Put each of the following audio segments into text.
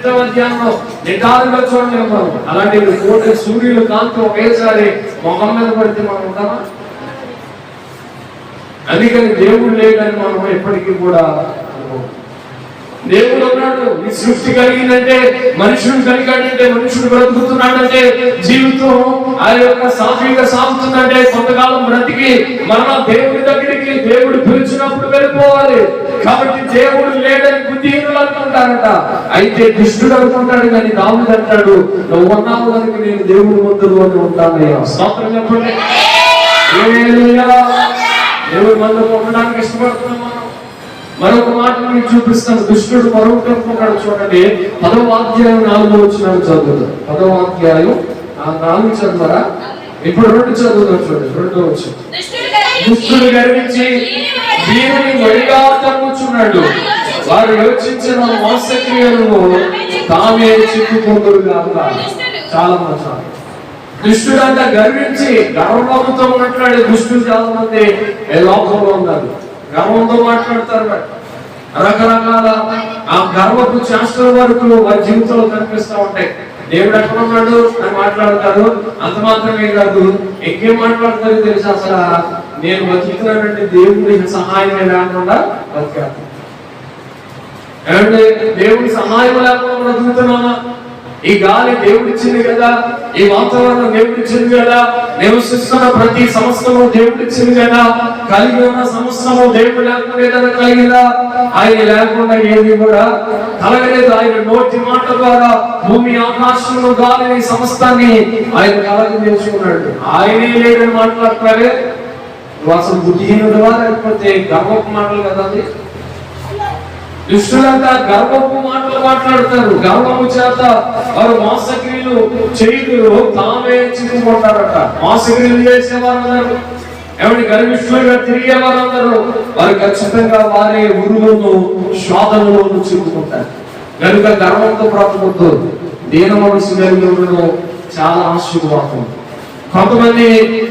మిట్ట మధ్యాహ్నం నిటారుగా చూడలేము మనం. అలాంటి కోటి సూర్యులు కాంతి ఒకేసారి మొహం మీద పడితే మనం ఉంటామా? అందుకని దేవుడు లేదని మనం ఎప్పటికీ కూడా దేవుడు ఉన్నాడు. ఈ సృష్టి కలిగిందంటే మనుషుడు కలిగాడంటే మనుషుడు బ్రతుకుతున్నాడంటే జీవితం ఆ యొక్క సాఫీగా సాగుతుందంటే కొంతకాలం బ్రతికి మరలా దేవుడి దగ్గరికి దేవుడు పిలిచినప్పుడు వెళ్ళిపోవాలి. కాబట్టి దేవుడు లేడని బుద్ధిహీనులు అనుకుంటారట. అయితే దుష్టుడు అనుకుంటాడు. కానీ దావీదు అంటాడు, నువ్వు ఉన్నావు కనుక నేను దేవుడి ముందు ఉంటానయ్యా. స్తోత్రం చెప్పండి. దేవుడి మందు ఉండడానికి ఇష్టపడుతున్నాం మనం. మరొక మాట మీకు చూపిస్తాను. దుష్టుడు మరొకటి అనుకుంటాడు. చూడండి 10వ అధ్యాయం 4వ వచనం చదువుతాం. 10వ అధ్యాయం 4 చదువుతారా? ఇప్పుడు 2 చదువుతాం. చూడండి 2వ వచనం. దుష్టుడు గర్వించి దీనిని వడిగా తమ్ముచున్నాడు. వారు యోచించిన మోసక్రియలను తామే చిక్కుకుంటున్నారు. చాలా మంచి దుష్టుడు అంతా గర్వించి గర్వంతో మాట్లాడే దుష్టుడు చాలా మంది లోకంలో ఉన్నారు. గర్వంతో మాట్లాడతారు. రకరకాల ఆ గర్వపు చేష్టల వరకు వారి జీవితంలో కనిపిస్తూ ఉంటాయి. దేవుడు ఎక్కడ ఉన్నాడు అని మాట్లాడతారు. అంత మాత్రమే కాదు, ఇంకేం మాట్లాడతారు తెలుసు. అసలు నేను బతుకుతున్నానంటే దేవుడి సహాయం లేకుండా బతికాను. ఏమంటే దేవుడి సహాయం లేకుండా బ్రతుకుతున్నామా? ఈ గాలి దేవుడిచ్చింది కదా, ఈ వాతావరణం దేవుడిచ్చింది కదా, నివసిస్తున్న ప్రతి సంవత్సరము దేవుడిచ్చింది కదా, కలిగి ఉన్న సంవత్సరము దేవుడు లేకుండా ఏదైనా కలిగిందా? ఆయన లేకుండా ఏది కూడా కలగలేదు. ఆయన నోటి మాట ద్వారా భూమి ఆకాశంలో గాలిని సమస్తాన్ని ఆయన కలగజేసుకున్నాడు. ఆయనే లేదని మాట్లాడతారే. అసలు బుద్ధిహీనుడువా లేకపోతే గర్వపు మాటలు కదా అది? దుష్టులంతా గర్వపు మాటలు మాట్లాడతారు. గర్వము చేత వారు మోసక్రియలు చేయుదురు, తామే చిక్కుకుంటారట. మోసక్రియలు చేసేవారు ఏమంటే గర్విష్ఠులుగా తిరిగేవారు అందరూ వారు ఖచ్చితంగా వారే ఉరువును శోధనలోను చిక్కుకుంటారు. కనుక గర్వంతో బ్రతకూడదు. దీన మనసు కలిగి ఉండడం చాలా ఆశీర్వాదం. కొంతమంది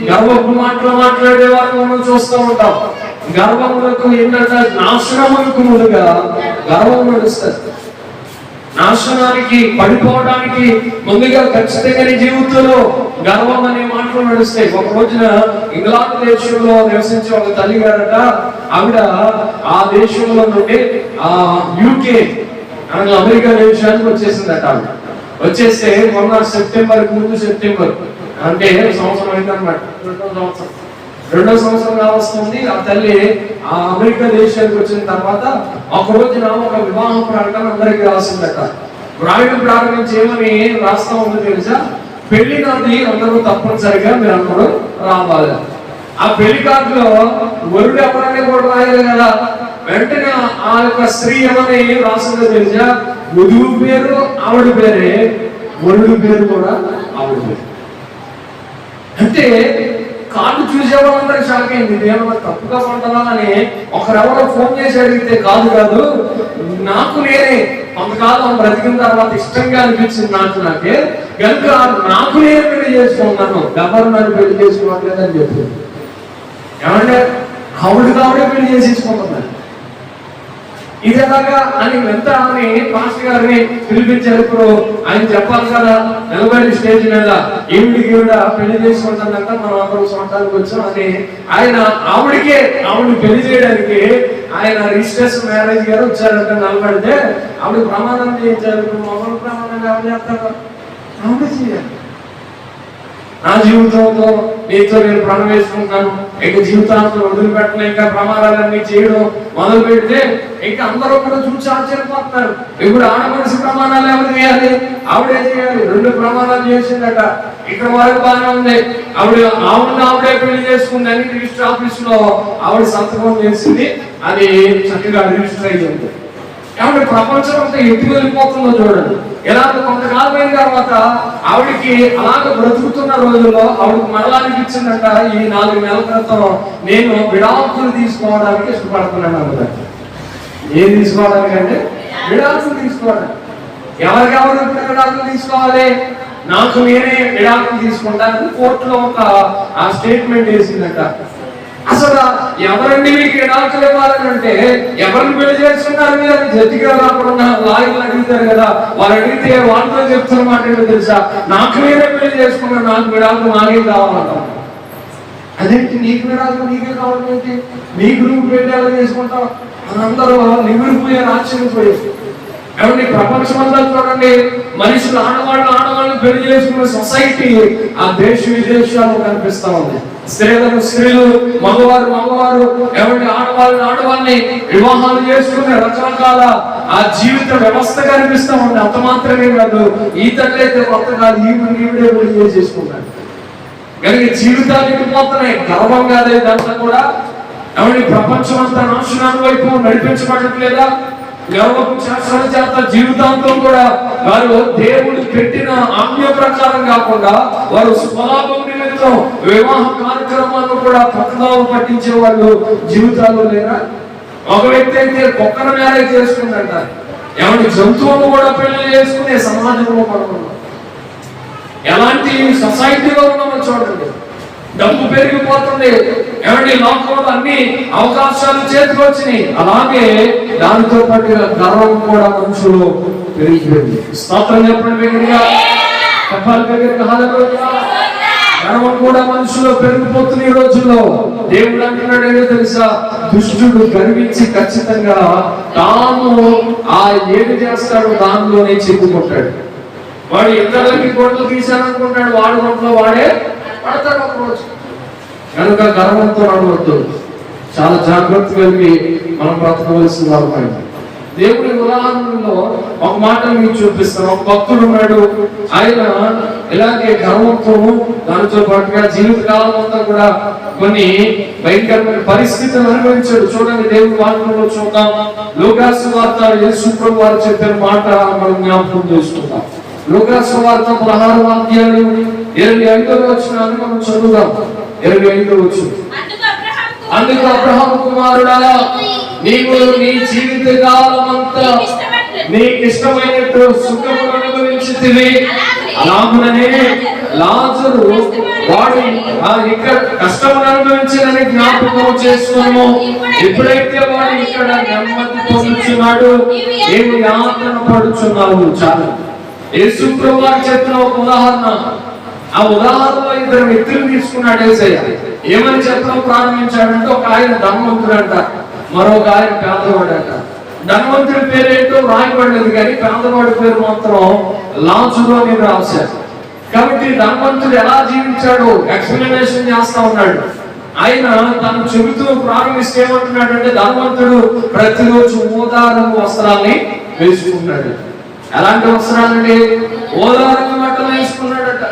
గర్వపు మాటలు మాట్లాడే వారు మనం చూస్తూ ఉంటాం. గర్వములకు ఏంటంటే నాశనములకు ముందుగా గర్వం నడుస్తుంది. నాశనానికి పడిపోవడానికి ముందుగా ఖచ్చితంగా జీవితంలో గర్వం అనే మాటలు నడుస్తాయి. ఒక రోజున ఇంగ్లాండ్ దేశంలో నివసించే ఒక తల్లి గారట. ఆవిడ ఆ దేశంలో నుండి యూకే అనగా అమెరికా దేశానికి వచ్చేసిందట. ఆవిడ వచ్చేస్తే మొన్న సెప్టెంబర్ అంటే సంవత్సరం అయిందన్నమాట. 2వ సంవత్సరం కావస్తుంది. ఆ తల్లి ఆ అమెరికా దేశానికి వచ్చిన తర్వాత ఒక రోజున ఒక వివాహ ప్రకటన అందరికి రాసిందట. రాయడం ప్రారంభించి ఏమని రాస్తా ఉందో తెలుసా? పెళ్లి నాటి అందరూ తప్పనిసరిగా మీరు అందరూ రావాలి. ఆ పెళ్లి కార్డులో వరుడు ఎవరనే కూడా రాయాలి కదా. వెంటనే ఆ యొక్క స్త్రీ ఏమని రాసిందో తెలుసా? వధువు పేరు ఆవిడ పేరే, వరుడు పేరు కూడా ఆవిడ పేరు. అంటే కార్డు చూసే వాళ్ళందరూ షాక్ అయింది. ఏమన్నా తప్పుగా పంటదా అని ఒకరెవరో ఫోన్ చేసి అడిగితే కాదు నాకు నేనే కొంతకాలం బ్రతికిన తర్వాత ఇష్టంగా అనిపించింది నాకే కనుక నాకు నేను పెళ్లి చేసుకున్నాను, గవర్నర్ పెళ్లి చేసుకోవట్లేదని చెప్పి. ఏమంటే ఆవిడే పెళ్లి చేసేసుకుంటున్నాను. ఇదేలాగా అని ఎంత అని మాస్టర్ గారిని పిలిపించారు. ఇప్పుడు ఆయన చెప్పాలి కదా, నిలబడి స్టేజ్ మీద ఈవిడికి పెళ్లి చేసుకుంటానంట, మనం అందరం చూడటానికి వచ్చాం అని ఆయన ఆవిడ పెళ్లి చేయడానికి ఆయన రిజిస్ట్రేషన్ మ్యారేజ్ గారు వచ్చారంట. నిలబడితే ఆవిడ ప్రమాణం చేయించారు. మొదలు ప్రమాణం ఎవరు చేస్తారు? ఆవిడ చేయాలి. నా జీవితంతో నీతో నేను ప్రాణం వేసుకుంటాను, ఇక జీవితాంతం వదిలిపెట్టలే, ఇంకా ప్రమాదాలన్నీ చేయడం మొదలు పెడితే ఇంకా అందరూ కూడా చూసి ఆశ్చర్యపోతున్నారు. ఇప్పుడు ఆడ మనిషి ప్రమాణాలు ఎవరు చేయాలి? ఆవిడే చేయాలి. 2 ప్రమాణాలు చేసిందట. ఇక్కడ వరకు బాగానే ఉంది. ఆవిడే పెళ్లి చేసుకుంది అని రిజిస్టర్ ఆఫీస్ లో ఆవిడ సంతకం చేసింది. అది చక్కగా రిజిస్టర్ అయ్యింది. కాబట్టి ప్రపంచం అంతా ఎత్తుకు వెళ్ళిపోతుందో చూడండి. ఎలా కొంతకాలం అయిన తర్వాత ఆవిడికి అలాగ బ్రతుకుతున్న రోజుల్లో ఆవిడకి మరలా అనిపించిందంట, ఈ 4 నెలల క్రితం నేను విడాకులు తీసుకోవడానికి ఇష్టపడుతున్నాను అన్నమాట. ఏం తీసుకోవడానికి అంటే విడాకులు తీసుకోవడానికి. ఎవరికెవరు విడాకులు తీసుకోవాలి? నాకు నేనే విడాకులు తీసుకుంటాను కోర్టులో ఒక స్టేట్మెంట్ వేసిందట. అసలు ఎవరండి మీకు విడాకులు ఇవ్వాలని అంటే ఎవరిని పెళ్లి చేసుకున్నారు మీరు అని జడ్జిగా రాకుండా లాయర్లు అడుగుతారు కదా. వాళ్ళు అడిగితే వాళ్ళతో చెప్తున్న మాట ఏంటో తెలుసా, నాకు మీరే పెళ్లి చేసుకున్నారు, నాకు విడాకులు నాకే కావాలంటాం. అదేంటి నీకు విడాకులు నీకే కావాలంటే నీకు నువ్వు పెళ్లి ఎలా చేసుకుంటావు అని అందరూ నిమిడిపోయారు, ఆశ్చర్యపోయారు. ఏమండి ప్రపంచం అంతా చూడండి, మనుషులు ఆడవాళ్ళని పెళ్లి చేసుకున్న సొసైటీ ఆ దేశ విదేశాల్లో కనిపిస్తా ఉంది. స్త్రీలు మగవారు ఏమంటే ఆడవాళ్ళని వివాహాలు చేసుకునే రకరకాల ఆ జీవిత వ్యవస్థ కనిపిస్తా ఉంది. అంత మాత్రమే కాదు, ఈ తల్లైతే కొత్త కాదు, ఈవిడే పెళ్లి చేసుకుంటాడు. కానీ జీవితాలు ఇటుపోతున్నాయి. గర్వం కాదే ఇదంతా కూడా. ఏమండి ప్రపంచం అంతా నాశనాన్ని వైపు నడిపించబడట్లేదా? గర్వపు శాస్త్రాల చేత జీవితాంతం కూడా వారు దేవుడు పెట్టిన ఆజ్ఞ ప్రకారం కాకుండా వారు స్వలాభం నిమిత్తం వివాహ కార్యక్రమాలను కూడా పక్కదావ పట్టించే వాళ్ళు జీవితాల్లో లేరా? ఒక వ్యక్తి అయితే కుక్కను మ్యారేజ్ చేసుకుందంట. ఏమంటే జంతువులు కూడా పెళ్లి చేసుకునే సమాజంలో పడుతున్నాం. ఎలాంటి సొసైటీలో ఉన్నామో చూడండి. డబ్బు పెరిగిపోతుంది. ఏమంటే లోకంలో అన్ని అవకాశాలు చేతికి వచ్చినాయి. అలాగే దానితో పాటు గర్వం కూడా మనుషులు పెరిగిపోయింది. స్తోత్రం చెప్పండి దగ్గరగా, చెప్పాలి దగ్గరగా. గర్వం కూడా మనుషులు పెరిగిపోతున్న ఈ రోజుల్లో దేవుడు అంటున్నాడు ఏదో తెలుసా, దుష్టుడు గర్వించి ఖచ్చితంగా తాను ఆ ఏది చేస్తాడో దానిలోనే చిక్కుకుంటాడు. వాడు ఇతరులకి గొడ్లు తీశాననుకుంటాడు, వాడు గొడ్లో వాడే పడతాడు ఒక రోజు. కనుక గర్వంతో నడవద్దు, చాలా జాగ్రత్త కలిగి మనం బ్రతకవలసిన వారు. దేవుడి ఉదాహరణలో ఒక మాట మీకు చూపిస్తాను. ఒక భక్తుడు ఉన్నాడు, ఆయన ఇలాగే గర్వంతో దానితో పాటుగా జీవితకాలం అంతా కూడా కొన్ని భయంకరమైన పరిస్థితులు అనుభవించాడు. చూడండి దేవుడి వాక్యంలో చూద్దాం. లూకాసు వార్త యేసు ప్రభువు వారు చెప్పిన మాట మనం జ్ఞాపకం చేసుకుందాం. లూకాసు వార్త 16వ అధ్యాయం 25వ వచనాన్ని మనం చదువుదాం. 25వ వచనం. అందుకు అబ్రహాము కుమారుడా, నీవు నీ జీవిత కాలమంతా నీకు ఇష్టమైనట్టు సుఖమును అనుభవించితివి, అలాగుననే లాజరు వాడి ఇక్కడ కష్టమును అనుభవించాలని జ్ఞాపకం చేసుకున్నాము. ఎప్పుడైతే వాడు ఇక్కడ నెమ్మది పొందుతున్నాడు, నీవు యాతన పడుచున్నావు. చాలు. యేసు ప్రభువు వారు చెప్పిన ఒక ఉదాహరణ. ఆ ఉదాహరణలో ఇద్దరు వ్యక్తులు తీసుకున్నాడు యేసయ్య. ఏమని చెప్పడం ప్రారంభించాడంటే, ఒక ఆయన ధనవంతుడు అంట, మరొక ఆయన పేదవాడట. ధనవంతుడి పేరేంటో రాయబడలేదు, కానీ పేదవాడి పేరు మాత్రం లాజరు అని రాశారు. కాబట్టి ధనవంతుడు ఎలా జీవించాడు ఎక్స్ప్లెనేషన్ చేస్తా ఉన్నాడు. ఆయన తను చెబుతూ ప్రారంభిస్తే ఏమంటున్నాడంటే, ధనవంతుడు ప్రతిరోజు ఊదా రంగు వస్త్రాన్ని వేసుకుంటాడు. ఎలాంటి వస్త్రాలండి? ఊదా రంగు బట్టలు వేసుకున్నాడట.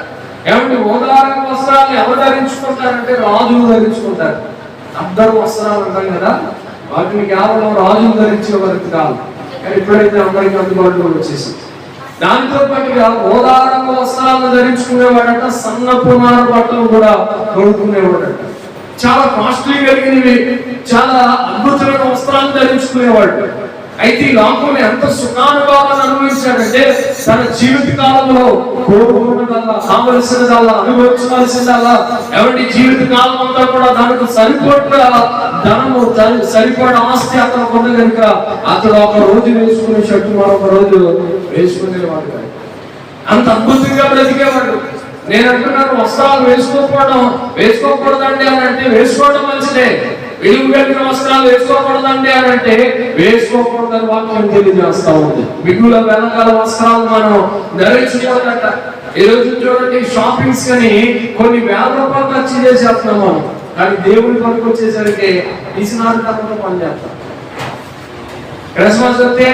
ఏమంటే ఊదా రంగు వస్త్రాన్ని ఎవరు ధరించుకుంటారంటే రాజులు ధరించుకుంటారు. అందరూ వస్త్రాలు ఉంటాయి కదా, వాటిని కేవలం రాజులు ధరించే వరకు కాదు. కానీ ఇప్పుడైతే అందరికీ అందుబాటులో వచ్చేసి దానితో పాటుగా ఊదా రంగు వస్త్రాలను ధరించుకునేవాడట. సన్నపు నార బట్టలు కూడా కొనుక్కునేవాడట. చాలా కాస్ట్లీ కలిగినవి, చాలా అద్భుతమైన వస్త్రాలను ధరించుకునేవాడు. అయితే ఈ లోకంలో ఎంత సుఖానుభవాలను అనుభవించాడంటే, తన జీవిత కాలంలో కోరుకున్నదల్లా, కావలసినదల్లా, అనుభవించవలసిందల్లా, ఎవరి జీవిత కాలం అంతా కూడా దానికి సరిపోట్ల ధనము, సరిపడ ఆస్తి అతను కొన్న కనుక అతడు ఒక రోజు వేసుకునే షర్టు మరొక రోజు వేసుకునేవాడు. అంత అద్భుతంగా బ్రతికేవాడు. నేను అంటున్నాను, వస్త్రాలు వేసుకోకూడదండి అని అంటే వేసుకోవడం మంచిదే. విలువ కలిగిన వస్త్రాలు వేసుకోకూడదండి అని అంటే వేసుకోకూడదని వాక్యం తెలియజేస్తా ఉంది. మిగుల వెనకాల వస్త్రాలు మనం ధరించకూడదట. ఈ రోజు చూడండి, షాపింగ్స్ అని కొన్ని వేల రూపాయలు ఖర్చు చేసేస్తున్నాం మనం. కానీ దేవుడి పనికి వచ్చేసరికి తీసినారంతా పని చేస్తాం. క్రిస్మస్ వస్తే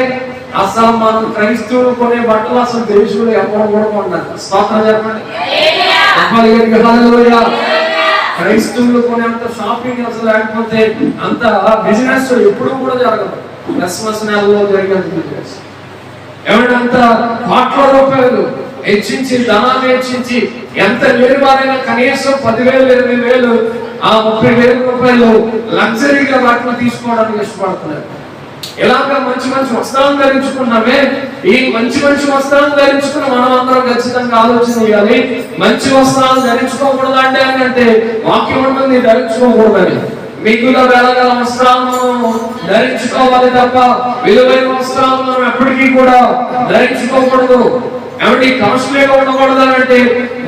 అసలు మనం క్రైస్తవులు కొనే బట్టలు అసలు దేశంలో ఎవరు కూడా కొన్నారు. స్తోత్రం చెప్పండి. క్రైస్తవులు కొనేంత షాపింగ్ అసలు లేకపోతే అంత బిజినెస్ ఎప్పుడు కూడా జరగదు. క్రిస్మస్ నెలలో జరిగేంత బిజినెస్. ఏమంటే అంత కోట్ల రూపాయలు హెచ్చించి, ధనాన్ని హెచ్చించి, ఎంత లేని వారైనా కనీసం 10,000, 20,000, 30,000 రూపాయలు లగ్జరీగా వాటిని తీసుకోవడానికి ఇష్టపడుతున్నారు. ఇలాగా మంచి మంచి వస్త్రాలను ధరించుకున్నామే. ఈ మంచి వస్త్రాలను ధరించుకుని మనం అందరం ఖచ్చితంగా ఆలోచన చేయాలి. మంచి వస్త్రాలు ధరించుకోకూడదండి అని అంటే వాక్యం ఉంటుంది ధరించుకోకూడదని. మిగుల వెలగల వస్త్రాలను ధరించుకోవాలి తప్ప విలువైన వస్త్రాలను మనం ఎప్పటికీ కూడా ధరించుకోకూడదు. ఏమంటే కాస్ట్లీగా ఉండకూడదు అని అంటే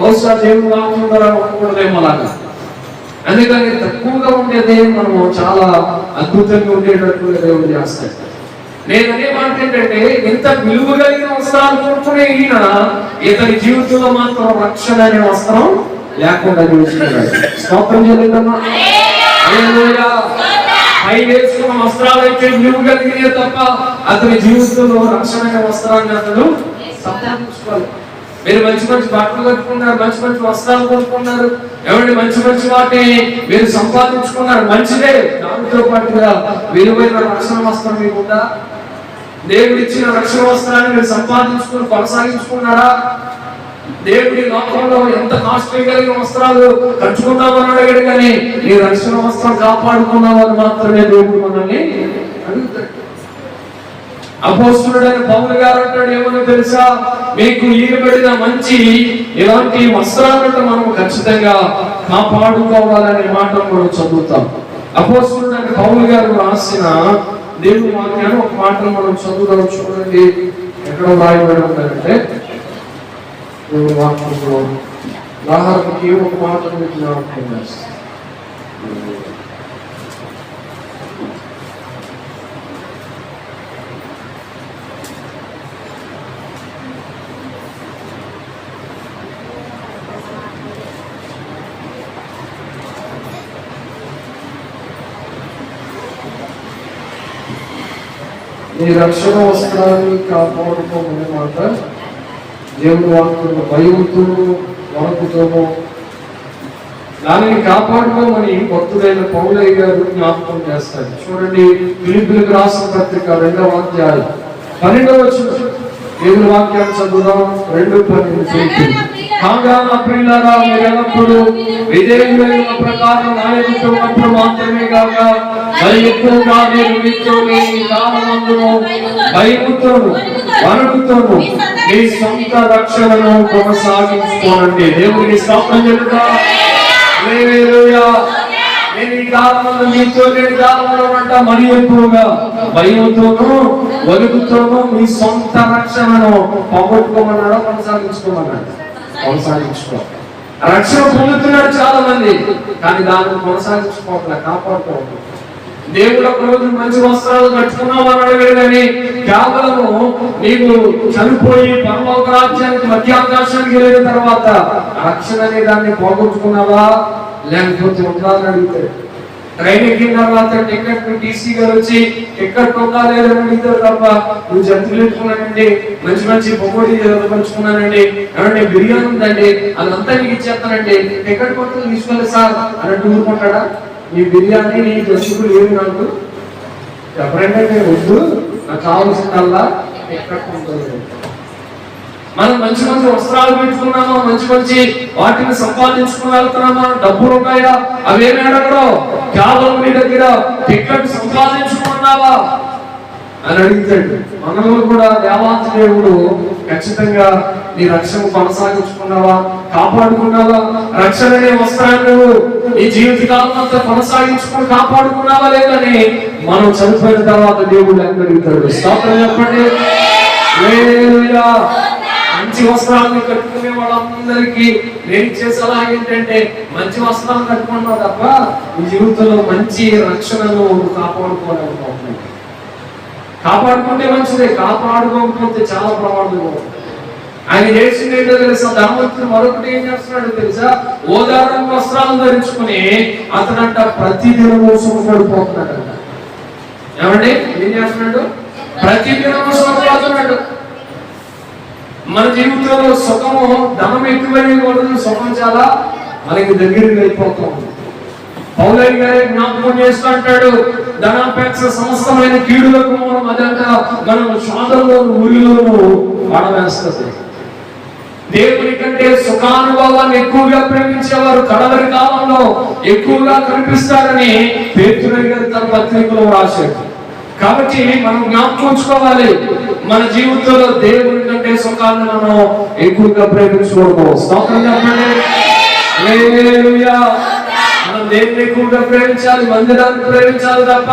బహుశా దేవుడు వాక్యం ద్వారా ఉండకూడదేమో అలాగా. అందుకని తక్కువగా ఉండేదే మనము చాలా అద్భుతంగా ఉండేటట్టుగా దేవుడు చేస్తాడు. నేను అనే మాట ఏంటంటే, ఇంత విలువ కలిగిన వస్త్రాలు కొనుక్కునే ఈయన ఇతని జీవితంలో మాత్రం రక్షణ అనే వస్త్రం లేకుండా చూసుకున్నాడు. స్తోత్రం చేయలేదమ్మా. పై వేసుకున్న వస్త్రాలు అయితే విలువ కలిగిన తప్ప అతని జీవితంలో రక్షణ అనే వస్త్రాన్ని అతను సంపాదించుకోవాలి. మీరు మంచి మంచి బట్టలు కట్టుకున్నారు, మంచి మంచి వస్త్రాలు కొనుక్కున్నారు, ఏమంటే మంచి మంచి వాటిని మీరు సంపాదించుకున్నారు, మంచిదే. దానితో పాటుగా విలువైన రక్షణ వస్త్రం మీకుందా? దేవుడు ఇచ్చిన రక్షణ వస్త్రాన్ని మీరు సంపాదించుకుని కొనసాగించుకున్నారా? దేవుడి లోకంలో ఎంత కాస్ట్లీ కలిగిన వస్త్రాలు కట్టుకున్నామని అడిగాడు, కానీ నీ రక్షణ వస్త్రం కాపాడుకున్నామని మాత్రమే దేవుడు మనల్ని అడుగుతాడు. అపోస్తలుడైన పౌలు గారు అంటాడు, ఏమని తెలుసా, మీకు ఈయబడిన మంచి ఇలాంటి వస్త్రాలను మనం ఖచ్చితంగా కాపాడుకోవాలనే మాట మనం చదువుతాం. అపోస్తలుడైన పౌలు గారు రాసిన దేవుని వాక్యాన్ని ఒక మాటను మనం చదువుదాం. చూడండి, ఎక్కడ రాయబడి ఉందంటే దేవుని వాక్యంలో ఉదాహరణకి ఒక మాటను జ్ఞాపకం చేస్తాం. ఈ రక్షణ వస్త్రాన్ని కాపాడుకోమనే మాట దేవుని వాక్యంలో భయముతోనూ వణకుతోనూ దానిని కాపాడుకోమని భక్తుడైన పౌలయ్య గారు జ్ఞాపకం చేస్తారు. చూడండి, ఫిలిప్పీయులకు రాసిన పత్రిక 2వ అధ్యాయం 12వ వచనం దేవుని వాక్యాన్ని చదువుదాం. 2:12. కాగా నా ప్రియులారా, మీరు ఎల్లప్పుడూ విధేయులైన ప్రకారం నా ఎదుట ఉన్నప్పుడు మాత్రమే కాక మరి ఎక్కువగా నేను మీతో ఈ కాలమందును భయముతోను వణకుతోను మీ సొంత రక్షణను కొనసాగించుకోనండి. దేవునికి స్తోత్రం చెప్తా. హల్లెలూయా. నేను ఈ కాలంలో మీతో లేని కాలంలో అంట మరి ఎక్కువగా భయంతోనూ వణుకుతోనూ మీ సొంత రక్షణను పోగొట్టుకోమన్నాడు, కొనసాగించుకోమన్నాడు. కొనసాగించుకో. రక్షణ పొందుతున్నాడు చాలా మంది, కానీ దాన్ని కొనసాగించుకోవాలి, కాపాడుకోవాలి. దేవుడు ఒక రోజు మంచి వస్త్రాలు కట్టుకున్నావు అని అడిగాడు, కానీ కేవలము నీకు చనిపోయి పరలోక రాజ్యానికి మధ్యాకాశానికి వెళ్ళిన తర్వాత రక్షణ అనే దాన్ని పోగొట్టుకున్నావా లేకపోతే ఉండాలని అడుగుతాడు. ట్రైన్ ఎక్కిన తర్వాత టికెట్ టీసీ గారు వచ్చి టికెట్ ఉందా లేదని అడుగుతారు తప్ప నువ్వు జంతువులు పెట్టుకున్నానండి, మంచి మంచి పొగోడి పంచుకున్నానండి, ఏమంటే బిర్యానీ ఉందండి, అదంతా నీకు ఇచ్చేస్తానండి, టికెట్ కొట్టుకుని తీసుకెళ్ళి సార్ అన్నట్టు ఊరుకుంటాడా? నీ బిర్యానీ నీ జంతువులు ఏమి నాకు ఎవరైనా నేను వద్దు, నాకు కావాల్సిందల్లా టికెట్ ఉంటుంది. మనం మంచి మంచి వస్త్రాలు పెట్టుకున్నామా, మంచి మంచి వాటిని సంపాదించుకుని వెళ్తున్నామా, డబ్బులు ఉన్నాయా, అవేమి అడగడం, కేవలం మీ దగ్గర టికెట్ సంపాదించుకున్నావా అని అడుగుతాడు. మనము కూడా దేవాంతి దేవుడు ఖచ్చితంగా నీ రక్షణ కొనసాగించుకున్నావా, కాపాడుకున్నావా? రక్షణ అనే వస్త్రాన్ని నువ్వు నీ జీవితకాలం అంతా కొనసాగించుకుని కాపాడుకున్నావా లేదని మనం చనిపోయిన తర్వాత దేవుడు అడుగుతాడు. స్తోత్రం చెప్పండి. హల్లెలూయా. మంచి వస్త్రాలను కట్టుకునే వాళ్ళందరికీ నేను ఇచ్చే సలహా ఏంటంటే, మంచి వస్త్రాలు కట్టుకున్నావు తప్ప ఈ జీవితంలో మంచి రక్షణను కాపాడుకోవాలనుకుంటున్నాను. కాపాడుకుంటే మంచిదే, కాపాడుకోకపోతే చాలా ప్రమాదంగా ఉంటుంది. ఆయన చేసింది ఏంటో తెలుసా? ధనవంతుడు మరొకటి ఏం చేస్తున్నాడు తెలుసా? ఓదారం వస్త్రాలు ధరించుకుని అతనంట ప్రతిదినము సుఖపడిపోతున్నాడంట. ఏమండి ఏం చేస్తున్నాడు? ప్రతిదినము సుఖపడుతున్నాడు. మన జీవితంలో సుఖము ధనం ఎక్కువైపోతుంది, సుఖం చాలా మనకి దగ్గరగా అయిపోతుంది. పౌలయ్య గారే జ్ఞాపకం చేస్తూ అంటాడు, ధనాపేక్ష సమస్తమైన కీడులకు మనం శోధనలోను ఊరిలోను పడవేస్తుంది. దేవుని కంటే సుఖానుభవాన్ని ఎక్కువగా ప్రేమించేవారు కడవరి కాలంలో ఎక్కువగా కనిపిస్తారని పేతురు గారు తన పత్రికలో రాశాడు. కాబట్టి మనం జ్ఞాపకం, మన జీవితంలో దేవుని కంటే సుఖాన్ని మనం ఎక్కువగా ప్రేమించుకోవడం. స్తోత్రం చెప్పండి. హల్లెలూయా. మనం దేవుని ఎక్కువగా ప్రేమించాలి, మందిరాన్ని ప్రేమించాలి తప్ప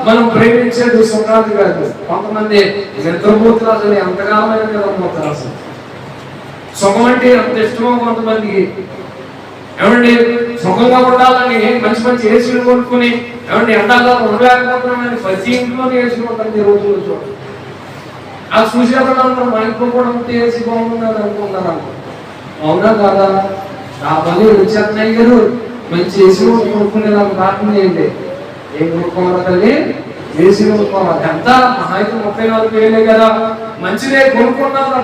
మనం ప్రేమించేది సుఖాది కాదు. కొంతమంది నిద్రపోతున్నారు, అసలు ఎంతకాలమైన నిద్రపోతారు. అసలు సుఖం అంటే ఎంత ఇష్టమో కొంతమందికి. ఏమండి, సుఖంగా ఉండాలని మంచి మంచి ఏసీలు కొనుక్కుని, ఏమండి ఎండాకాలం ఉండలేకపోతున్నామని ప్రతి ఇంట్లోనే ఏసీలు ఉంటుంది ఈ రోజుల్లో. చూడండి, ఆ చూసేవాళ్ళందరూ మా ఇంట్లో కూడా ఉంటే ఏసీ బాగుందని అనుకుంటున్నారు. అవునా కాదా? ఆ పని వచ్చేస్తున్నాయి గారు, మంచి ఏసీ కొనుక్కునే నాకు ప్రార్థన చేయండి. ఏం కొనుక్కోవాలి తల్లి? ఏసీ కొనుక్కోవాలి. ఎంత మహా అయితే 34,000 కదా, మంచిదే కొనుక్కున్నాం.